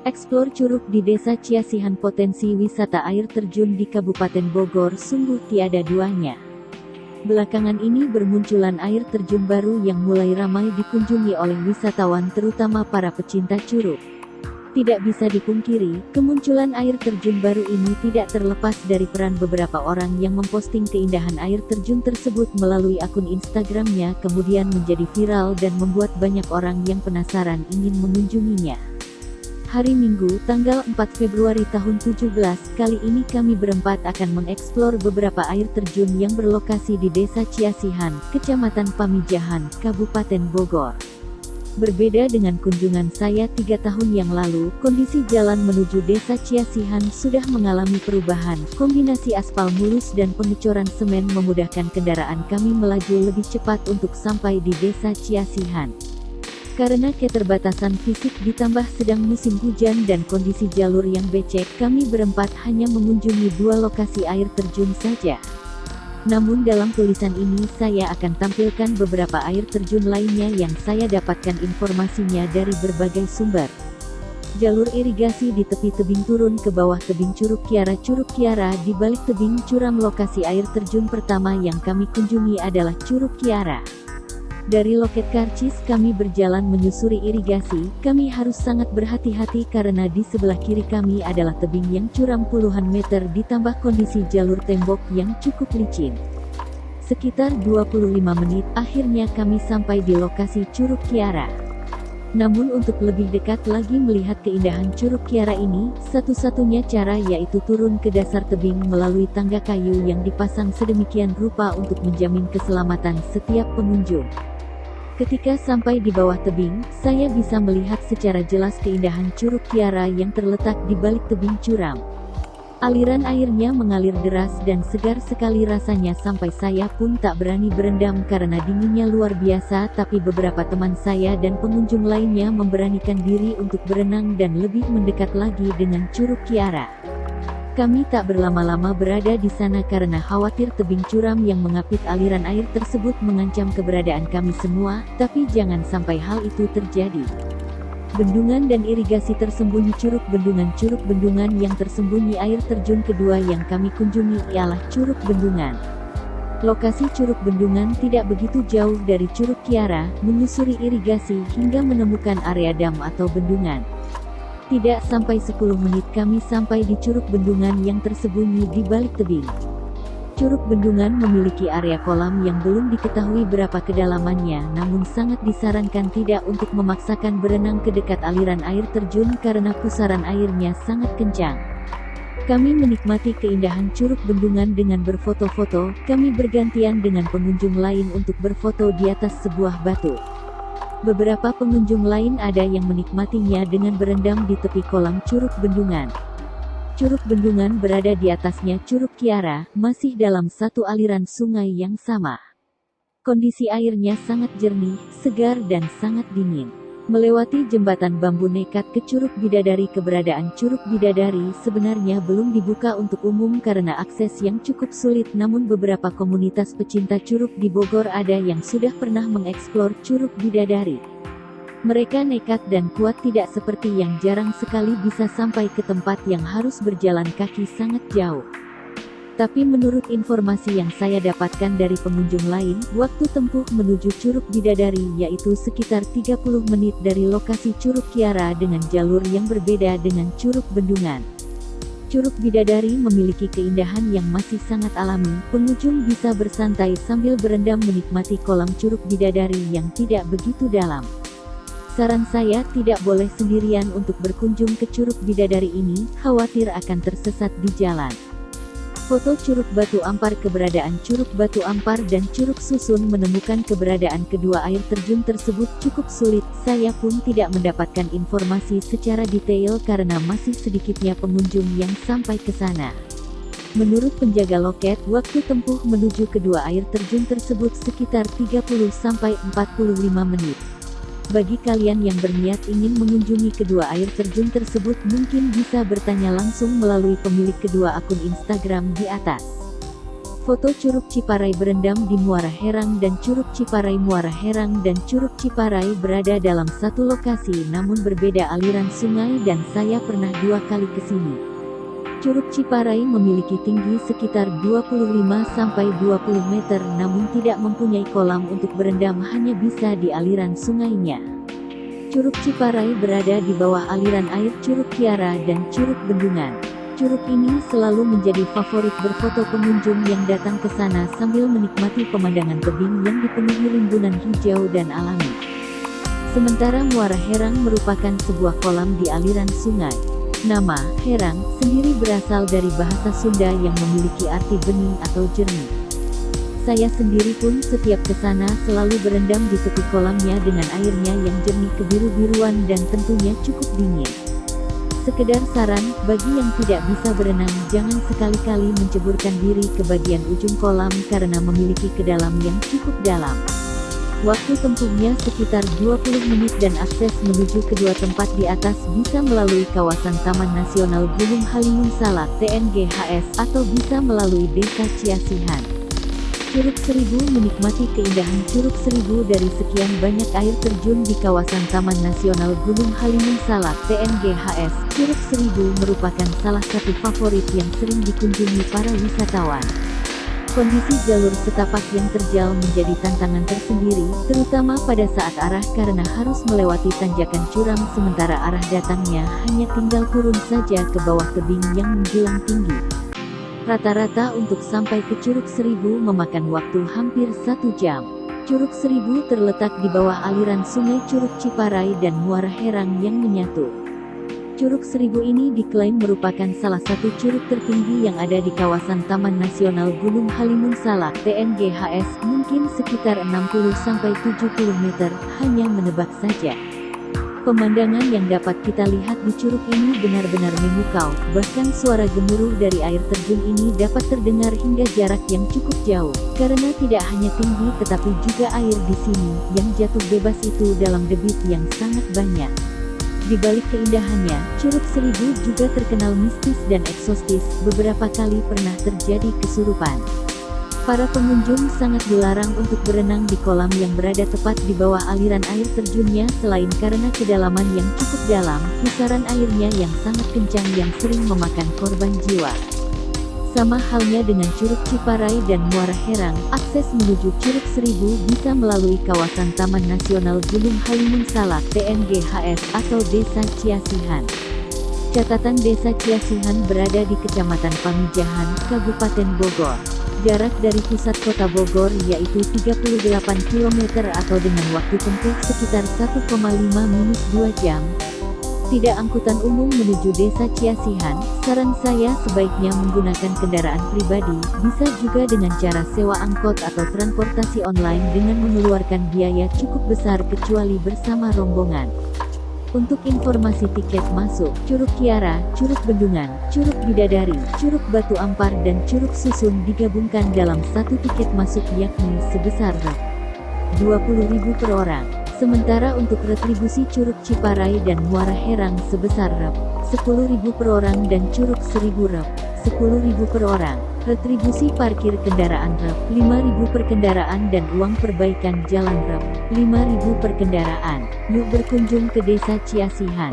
Eksplor curug di Desa Ciasihan. Potensi wisata air terjun di Kabupaten Bogor sungguh tiada duanya. Belakangan ini bermunculan air terjun baru yang mulai ramai dikunjungi oleh wisatawan, terutama para pecinta curug. Tidak bisa dipungkiri, kemunculan air terjun baru ini tidak terlepas dari peran beberapa orang yang memposting keindahan air terjun tersebut melalui akun Instagramnya, kemudian menjadi viral dan membuat banyak orang yang penasaran ingin mengunjunginya. Hari Minggu, tanggal 4 Februari tahun 17, kali ini kami berempat akan mengeksplor beberapa air terjun yang berlokasi di Desa Ciasihan, Kecamatan Pamijahan, Kabupaten Bogor. Berbeda dengan kunjungan saya 3 tahun yang lalu, kondisi jalan menuju Desa Ciasihan sudah mengalami perubahan. Kombinasi aspal mulus dan pengecoran semen memudahkan kendaraan kami melaju lebih cepat untuk sampai di Desa Ciasihan. Karena keterbatasan fisik ditambah sedang musim hujan dan kondisi jalur yang becek, kami berempat hanya mengunjungi 2 lokasi air terjun saja. Namun dalam tulisan ini saya akan tampilkan beberapa air terjun lainnya yang saya dapatkan informasinya dari berbagai sumber. Jalur irigasi di tepi tebing turun ke bawah tebing Curug Kiara. Curug Kiara di balik tebing curam. Lokasi air terjun pertama yang kami kunjungi adalah Curug Kiara. Dari loket karcis kami berjalan menyusuri irigasi. Kami harus sangat berhati-hati karena di sebelah kiri kami adalah tebing yang curam puluhan meter ditambah kondisi jalur tembok yang cukup licin. Sekitar 25 menit, akhirnya kami sampai di lokasi Curug Kiara. Namun untuk lebih dekat lagi melihat keindahan Curug Kiara ini, satu-satunya cara yaitu turun ke dasar tebing melalui tangga kayu yang dipasang sedemikian rupa untuk menjamin keselamatan setiap pengunjung. Ketika sampai di bawah tebing, saya bisa melihat secara jelas keindahan Curug Kiara yang terletak di balik tebing curam. Aliran airnya mengalir deras dan segar sekali rasanya sampai saya pun tak berani berendam karena dinginnya luar biasa, tapi beberapa teman saya dan pengunjung lainnya memberanikan diri untuk berenang dan lebih mendekat lagi dengan Curug Kiara. Kami tak berlama-lama berada di sana karena khawatir tebing curam yang mengapit aliran air tersebut mengancam keberadaan kami semua, tapi jangan sampai hal itu terjadi. Bendungan dan irigasi tersembunyi. Curug Bendungan. Curug Bendungan yang tersembunyi. Air terjun kedua yang kami kunjungi ialah Curug Bendungan. Lokasi Curug Bendungan tidak begitu jauh dari Curug Kiara, menyusuri irigasi hingga menemukan area dam atau bendungan. Tidak sampai 10 menit kami sampai di Curug Bendungan yang tersembunyi di balik tebing. Curug Bendungan memiliki area kolam yang belum diketahui berapa kedalamannya, namun sangat disarankan tidak untuk memaksakan berenang ke dekat aliran air terjun karena pusaran airnya sangat kencang. Kami menikmati keindahan Curug Bendungan dengan berfoto-foto. Kami bergantian dengan pengunjung lain untuk berfoto di atas sebuah batu. Beberapa pengunjung lain ada yang menikmatinya dengan berendam di tepi kolam Curug Bendungan. Curug Bendungan berada di atasnya Curug Kiara, masih dalam satu aliran sungai yang sama. Kondisi airnya sangat jernih, segar dan sangat dingin. Melewati jembatan bambu nekat ke Curug Bidadari. Keberadaan Curug Bidadari sebenarnya belum dibuka untuk umum karena akses yang cukup sulit, namun beberapa komunitas pecinta curug di Bogor ada yang sudah pernah mengeksplor Curug Bidadari. Mereka nekat dan kuat, tidak seperti yang jarang sekali bisa sampai ke tempat yang harus berjalan kaki sangat jauh. Tapi menurut informasi yang saya dapatkan dari pengunjung lain, waktu tempuh menuju Curug Bidadari yaitu sekitar 30 menit dari lokasi Curug Kiara dengan jalur yang berbeda dengan Curug Bendungan. Curug Bidadari memiliki keindahan yang masih sangat alami. Pengunjung bisa bersantai sambil berendam menikmati kolam Curug Bidadari yang tidak begitu dalam. Saran saya tidak boleh sendirian untuk berkunjung ke Curug Bidadari ini, khawatir akan tersesat di jalan. Foto Curug Batu Ampar. Keberadaan Curug Batu Ampar dan Curug Susun. Menemukan keberadaan kedua air terjun tersebut cukup sulit. Saya pun tidak mendapatkan informasi secara detail karena masih sedikitnya pengunjung yang sampai ke sana. Menurut penjaga loket, waktu tempuh menuju kedua air terjun tersebut sekitar 30-45 menit. Bagi kalian yang berniat ingin mengunjungi kedua air terjun tersebut, mungkin bisa bertanya langsung melalui pemilik kedua akun Instagram di atas. Foto Curug Ciparai berendam di Muara Herang dan Curug Ciparai. Muara Herang dan Curug Ciparai berada dalam satu lokasi namun berbeda aliran sungai dan saya pernah 2 kali ke sini. Curug Ciparai memiliki tinggi sekitar 25-20 meter namun tidak mempunyai kolam untuk berendam, hanya bisa di aliran sungainya. Curug Ciparai berada di bawah aliran air Curug Kiara dan Curug Bendungan. Curug ini selalu menjadi favorit berfoto pengunjung yang datang ke sana sambil menikmati pemandangan tebing yang dipenuhi rimbunan hijau dan alami. Sementara Muara Herang merupakan sebuah kolam di aliran sungai. Nama Herang sendiri berasal dari bahasa Sunda yang memiliki arti bening atau jernih. Saya sendiri pun setiap ke sana selalu berendam di tepi kolamnya dengan airnya yang jernih kebiru-biruan dan tentunya cukup dingin. Sekedar saran, bagi yang tidak bisa berenang jangan sekali-kali menceburkan diri ke bagian ujung kolam karena memiliki kedalaman yang cukup dalam. Waktu tempuhnya sekitar 20 menit dan akses menuju kedua tempat di atas bisa melalui kawasan Taman Nasional Gunung Halimun Salak (TNGHS) atau bisa melalui Desa Ciasihan. Curug Seribu menikmati keindahan Curug Seribu dari sekian banyak air terjun di kawasan Taman Nasional Gunung Halimun Salak (TNGHS). Curug Seribu merupakan salah satu favorit yang sering dikunjungi para wisatawan. Kondisi jalur setapak yang terjal menjadi tantangan tersendiri, terutama pada saat arah karena harus melewati tanjakan curam sementara arah datangnya hanya tinggal turun saja ke bawah tebing yang menjulang tinggi. Rata-rata untuk sampai ke Curug Seribu memakan waktu hampir 1 jam. Curug Seribu terletak di bawah aliran sungai Curug Ciparai dan Muara Herang yang menyatu. Curug Seribu ini diklaim merupakan salah satu curug tertinggi yang ada di kawasan Taman Nasional Gunung Halimun Salak (TNGHS), mungkin sekitar 60-70 meter, hanya menebak saja. Pemandangan yang dapat kita lihat di curug ini benar-benar memukau, bahkan suara gemuruh dari air terjun ini dapat terdengar hingga jarak yang cukup jauh, karena tidak hanya tinggi tetapi juga air di sini, yang jatuh bebas itu dalam debit yang sangat banyak. Di balik keindahannya, Curug Seribu juga terkenal mistis dan eksotis, beberapa kali pernah terjadi kesurupan. Para pengunjung sangat dilarang untuk berenang di kolam yang berada tepat di bawah aliran air terjunnya selain karena kedalaman yang cukup dalam, pusaran airnya yang sangat kencang yang sering memakan korban jiwa. Sama halnya dengan Curug Ciparai dan Muara Herang, akses menuju Curug Seribu bisa melalui kawasan Taman Nasional Gunung Halimun Salak (TNGHS) atau Desa Ciasihan. Catatan Desa Ciasihan berada di Kecamatan Pamijahan, Kabupaten Bogor. Jarak dari pusat kota Bogor yaitu 38 km atau dengan waktu tempuh sekitar 1,5-2 jam. Tidak angkutan umum menuju Desa Ciasihan, saran saya sebaiknya menggunakan kendaraan pribadi, bisa juga dengan cara sewa angkot atau transportasi online dengan mengeluarkan biaya cukup besar kecuali bersama rombongan. Untuk informasi tiket masuk, Curug Kiara, Curug Bendungan, Curug Bidadari, Curug Batu Ampar dan Curug Susun digabungkan dalam satu tiket masuk yakni sebesar Rp20.000 per orang. Sementara untuk retribusi Curug Ciparai dan Muara Herang sebesar Rp10.000 per orang dan Curug Seribu Rp10.000 per orang. Retribusi parkir kendaraan Rp5.000 per kendaraan dan uang perbaikan jalan Rp5.000 per kendaraan. Yuk berkunjung ke Desa Ciasihan.